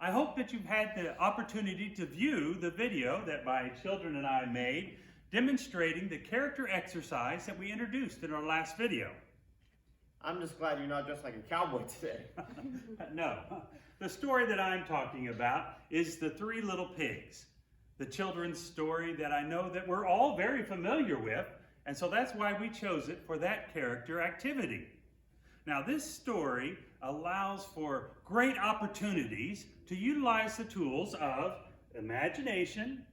I hope that you've had the opportunity to view the video that my children and I made demonstrating the character exercise that we introduced in our last video. I'm just glad you're not dressed like a cowboy today. No, the story that I'm talking about is The Three Little Pigs, the children's story that I know that we're all very familiar with, and so that's why we chose it for that character activity. Now, this story allows for great opportunities to utilize the tools of imagination,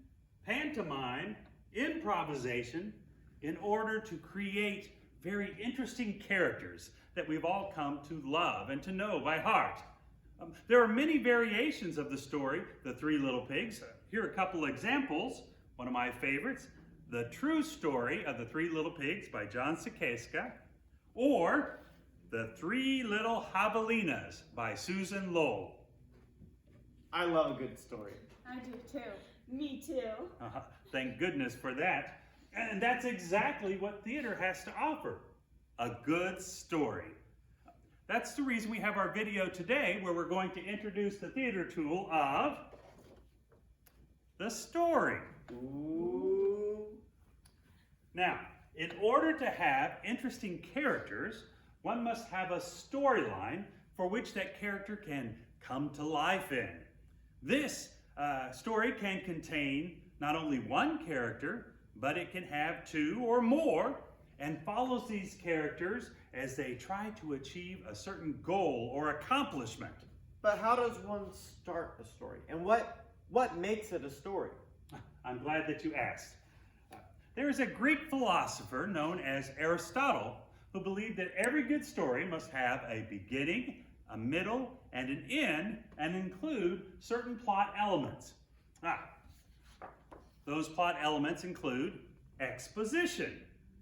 pantomime, improvisation, in order to create very interesting characters that we've all come to love and to know by heart. There are many variations of the story, The Three Little Pigs. Here are a couple examples. One of my favorites, The True Story of the Three Little Pigs by John Sekeska, or The Three Little Javelinas by Susan Lowell. I love a good story. I do too. Me too. Thank goodness for that. And that's exactly what theater has to offer, a good story. That's the reason we have our video today, where we're going to introduce the theater tool of the story. Ooh. Now, in order to have interesting characters, one must have a storyline for which that character can come to life in. This story can contain not only one character, but it can have two or more, and follows these characters as they try to achieve a certain goal or accomplishment. But how does one start a story? And what makes it a story? I'm glad that you asked. There is a Greek philosopher known as Aristotle who believed that every good story must have a beginning, a middle, and an end, and include certain plot elements. Those plot elements include exposition,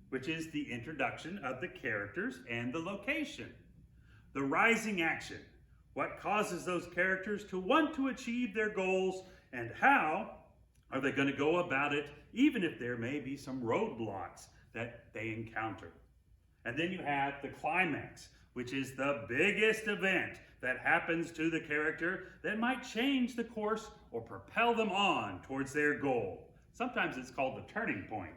which is the introduction of the characters and the location. The rising action, what causes those characters to want to achieve their goals, and how are they going to go about it, even if there may be some roadblocks that they encounter. And then you have the climax, which is the biggest event that happens to the character that might change the course or propel them on towards their goal. Sometimes it's called the turning point.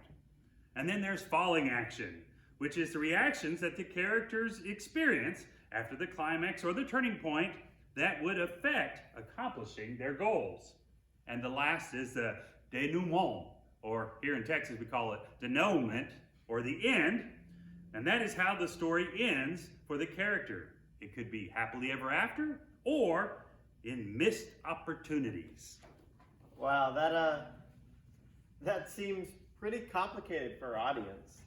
And then there's falling action, which is the reactions that the characters experience after the climax or the turning point that would affect accomplishing their goals. And the last is the denouement, or here in Texas we call it denouement, or the end. And that is how the story ends for the character. It could be happily ever after, or in missed opportunities. Wow, that seems pretty complicated for our audience.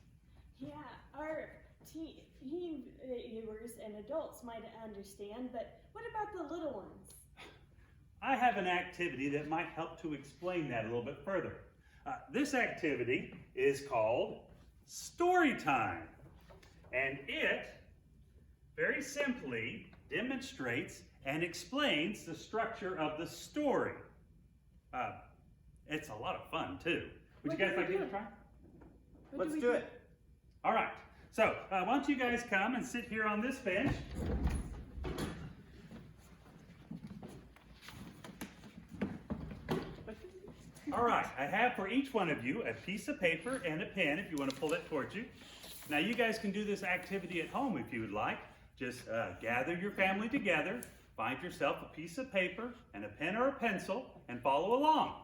Yeah, our teen viewers and adults might understand, but what about the little ones? I have an activity that might help to explain that a little bit further. This activity is called Story Time, and it very simply demonstrates and explains the structure of the story. It's a lot of fun too. Would you guys like to give it a try? Let's do it. All right. So why don't you guys come and sit here on this bench. All right. I have for each one of you a piece of paper and a pen if you want to pull it towards you. Now you guys can do this activity at home if you would like. Just gather your family together, find yourself a piece of paper and a pen or a pencil, and follow along.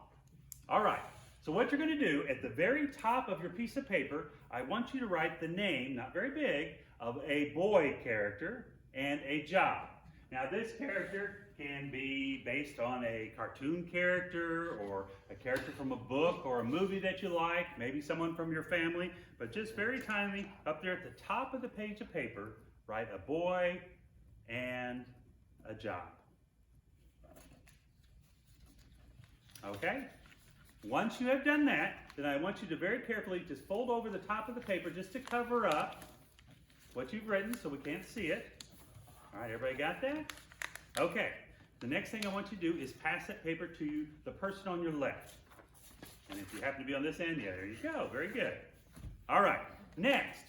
All right. So what you're going to do, at the very top of your piece of paper, I want you to write the name, not very big, of a boy character and a job. Now this character can be based on a cartoon character or a character from a book or a movie that you like, maybe someone from your family, but just very tiny, up there at the top of the page of paper, write a boy and a job. Okay? Once you have done that, then I want you to very carefully just fold over the top of the paper just to cover up what you've written so we can't see it. All right, everybody got that? Okay. The next thing I want you to do is pass that paper to the person on your left. And if you happen to be on this end, yeah, there you go. Very good. All right. Next,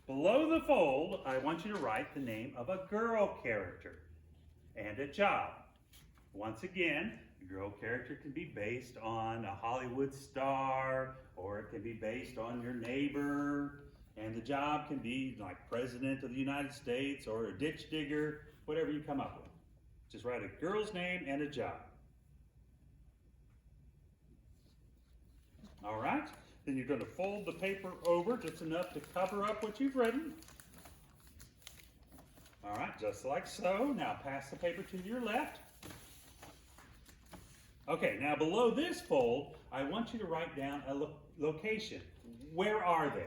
below the fold, I want you to write the name of a girl character and a job. once again, the girl character can be based on a Hollywood star, or it can be based on your neighbor, and the job can be like President of the United States or a ditch digger, whatever you come up with. Just write a girl's name and a job. All right, then you're going to fold the paper over just enough to cover up what you've written. All right, just like so. Now pass the paper to your left. Okay, now below this fold, I want you to write down a location. Where are they?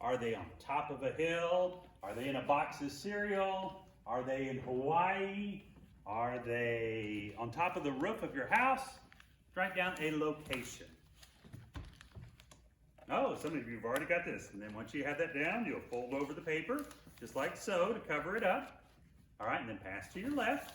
Are they on top of a hill? Are they in a box of cereal? Are they in Hawaii? Are they on top of the roof of your house? Write down a location. Oh, some of you have already got this. And then once you have that down, you'll fold over the paper, just like so, to cover it up. All right, and then pass to your left.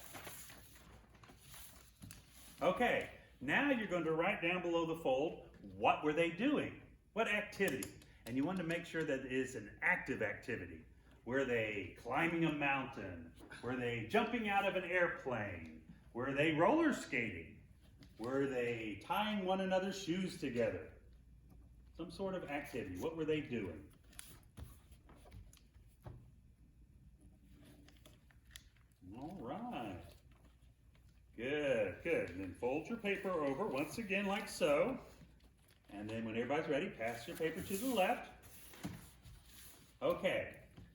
Okay, now you're going to write down below the fold, what were they doing? What activity? And you want to make sure that it is an active activity. Were they climbing a mountain? Were they jumping out of an airplane? Were they roller skating? Were they tying one another's shoes together? Some sort of activity. What were they doing? All right. Good, good. And then fold your paper over once again like so. And then when everybody's ready, pass your paper to the left. Okay.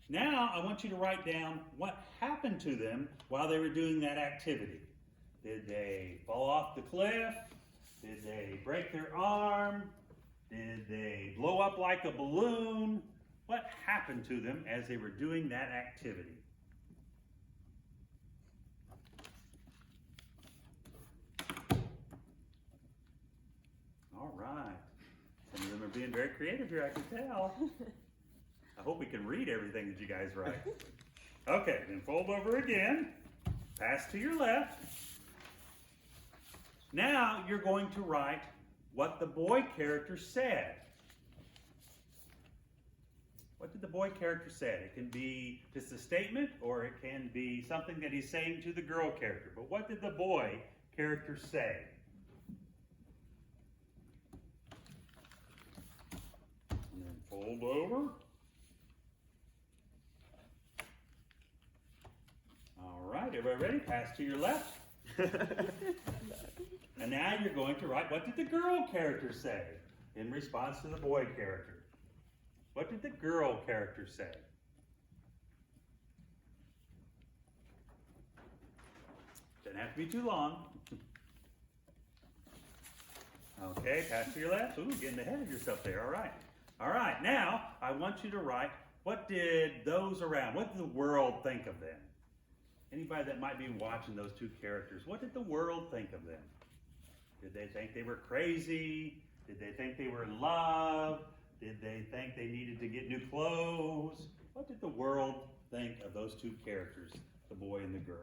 Now I want you to write down what happened to them while they were doing that activity. Did they fall off the cliff? Did they break their arm? Did they blow up like a balloon? What happened to them as they were doing that activity? All right. Some of them are being very creative here, I can tell. I hope we can read everything that you guys write. Okay, then fold over again. Pass to your left. Now you're going to write what the boy character said. What did the boy character say? It can be just a statement, or it can be something that he's saying to the girl character. But what did the boy character say? And then fold over. All right, everybody ready? Pass to your left. And now you're going to write, what did the girl character say in response to the boy character? What did the girl character say? Doesn't have to be too long. Okay, pass to your left. Ooh, getting ahead of yourself there. All right. All right, now I want you to write, what did those around, what did the world think of them? Anybody that might be watching those two characters, what did the world think of them? Did they think they were crazy? Did they think they were in love? Did they think they needed to get new clothes? What did the world think of those two characters, the boy and the girl?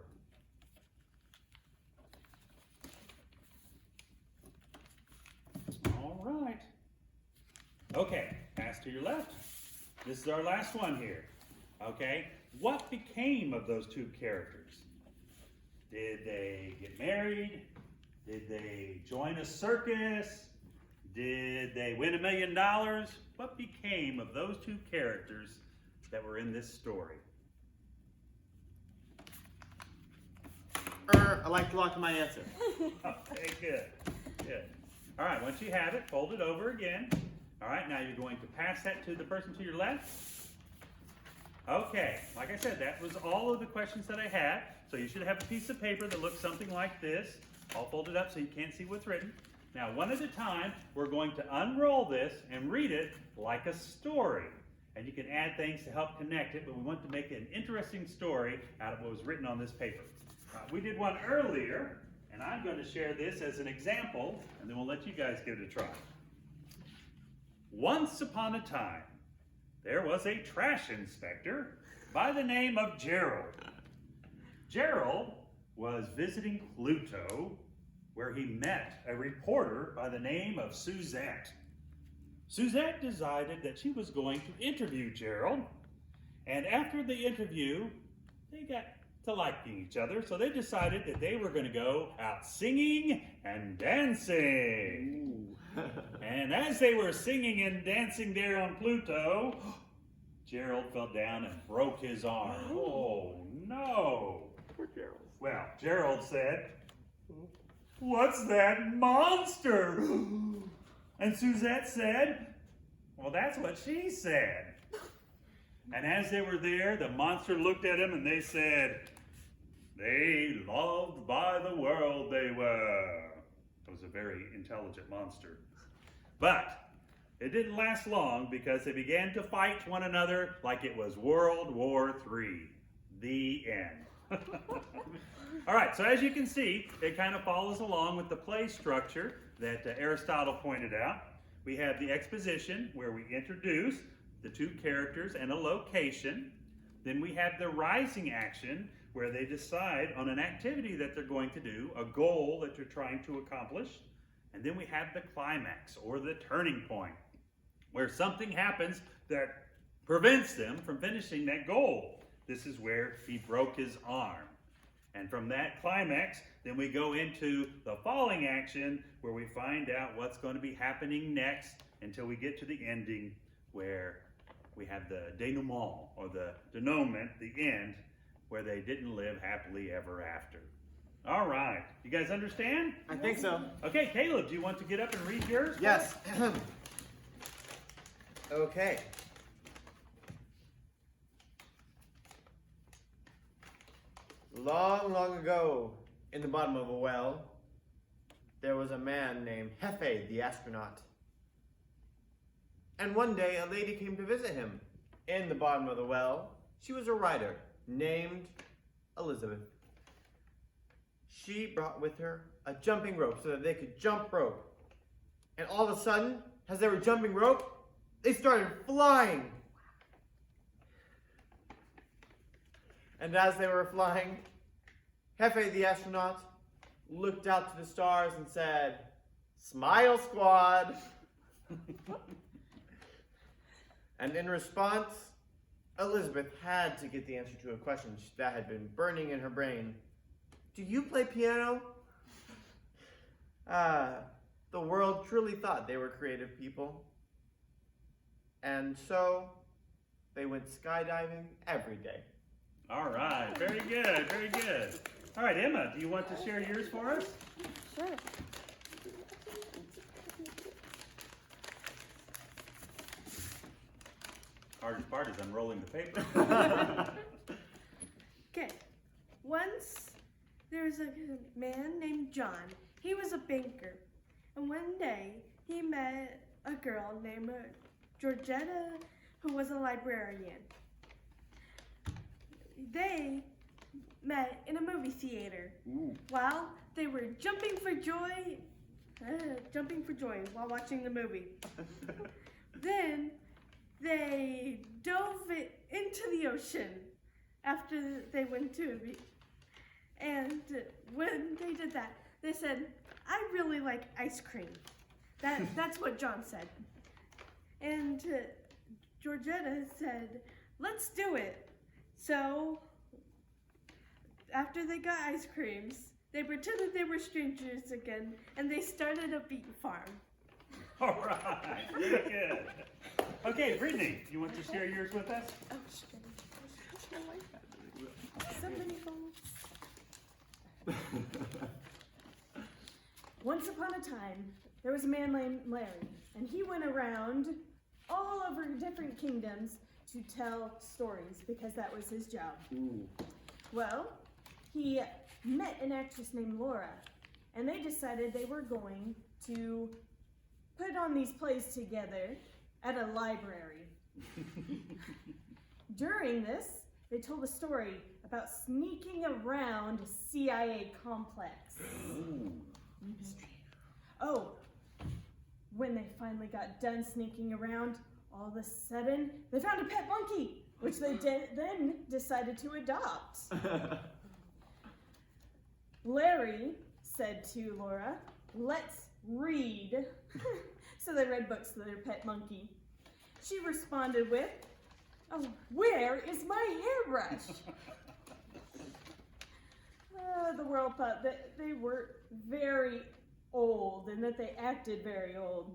All right. Okay, pass to your left. This is our last one here. Okay, what became of those two characters? Did they get married? Did they join a circus? Did they win $1 million? What became of those two characters that were in this story? I like to lock my answer. Okay, good. Good. All right, once you have it, fold it over again. All right, now you're going to pass that to the person to your left. Okay, like I said, that was all of the questions that I had. So you should have a piece of paper that looks something like this, all folded up so you can't see what's written. Now, one at a time, we're going to unroll this and read it like a story. And you can add things to help connect it, but we want to make an interesting story out of what was written on this paper. We did one earlier, and I'm going to share this as an example, and then we'll let you guys give it a try. Once upon a time, there was a trash inspector by the name of Gerald. Gerald was visiting Pluto, where he met a reporter by the name of Suzette. Suzette decided that she was going to interview Gerald, and after the interview, they got to liking each other, so they decided that they were going to go out singing and dancing. And as they were singing and dancing there on Pluto, Gerald fell down and broke his arm. Oh no! Poor Gerald. Well, Gerald said, "What's that monster?" And Suzette said, "Well, that's what she said." And as they were there, the monster looked at him and they said, "They loved by the world they were." It was a very intelligent monster. But it didn't last long because they began to fight one another like it was World War III. The end. All right, so as you can see, it kind of follows along with the play structure that Aristotle pointed out. We have the exposition where we introduce the two characters and a location. Then we have the rising action where they decide on an activity that they're going to do, a goal that they're trying to accomplish. And then we have the climax or the turning point where something happens that prevents them from finishing that goal. This is where he broke his arm. And from that climax, then we go into the falling action where we find out what's going to be happening next until we get to the ending where we have the denouement or the denouement, the end, where they didn't live happily ever after. All right, you guys understand? I think so. Okay, Caleb, do you want to get up and read yours? Yes. Okay. Long, long ago, in the bottom of a well, there was a man named Hefe the astronaut. And one day, a lady came to visit him. In the bottom of the well, she was a writer named Elizabeth. She brought with her a jumping rope so that they could jump rope. And all of a sudden, as they were jumping rope, they started flying. And as they were flying, Hefe the astronaut looked out to the stars and said, "Smile, squad." And in response, Elizabeth had to get the answer to a question that had been burning in her brain. "Do you play piano?" The world truly thought they were creative people. And so they went skydiving every day. All right, very good, very good. All right, Emma, do you want to share yours for us? Sure. Hardest part is unrolling the paper. Okay. Once there was a man named John. He was a banker. And one day he met a girl named Georgetta who was a librarian. They met in a movie theater. While they were jumping for joy while watching the movie. Then they dove into the ocean after they went to it. And when they did that, they said, "I really like ice cream." That's what John said. And Georgetta said, "Let's do it." So after they got ice creams, they pretended they were strangers again, and they started a bee farm. All right, very good. Okay, Brittany, you want to share yours with us? Oh, so many phones. Once upon a time, there was a man named Larry, and he went around all over different kingdoms to tell stories because that was his job. Well, he met an actress named Laura, and they decided they were going to put on these plays together at a library. During this, they told a story about sneaking around a CIA complex. Oh, when they finally got done sneaking around, all of a sudden, they found a pet monkey, which they then decided to adopt. Larry said to Laura, "Let's read." So they read books to their pet monkey. She responded with, "Oh, where is my hairbrush?" The world thought that they were very old and that they acted very old.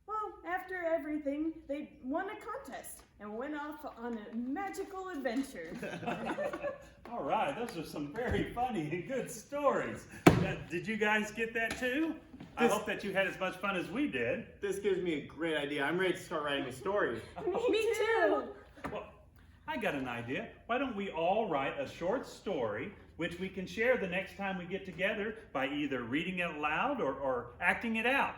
Well, after everything, they won a contest and went off on a magical adventure. All right, those are some very funny and good stories. Did you guys get that too? I hope that you had as much fun as we did. This gives me a great idea. I'm ready to start writing a story. Me too. Well, I got an idea. Why don't we all write a short story which we can share the next time we get together by either reading it aloud or acting it out?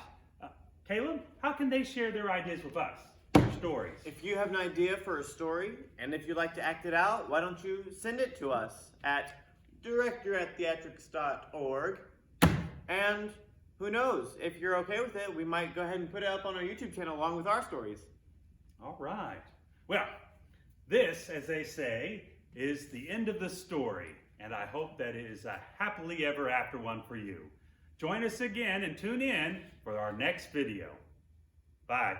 Caleb, how can they share their ideas with us, their stories? If you have an idea for a story, and if you'd like to act it out, why don't you send it to us at director@theatrics.org. And who knows, if you're okay with it, we might go ahead and put it up on our YouTube channel along with our stories. All right. Well, this, as they say, is the end of the story, and I hope that it is a happily ever after one for you. Join us again and tune in for our next video. Bye.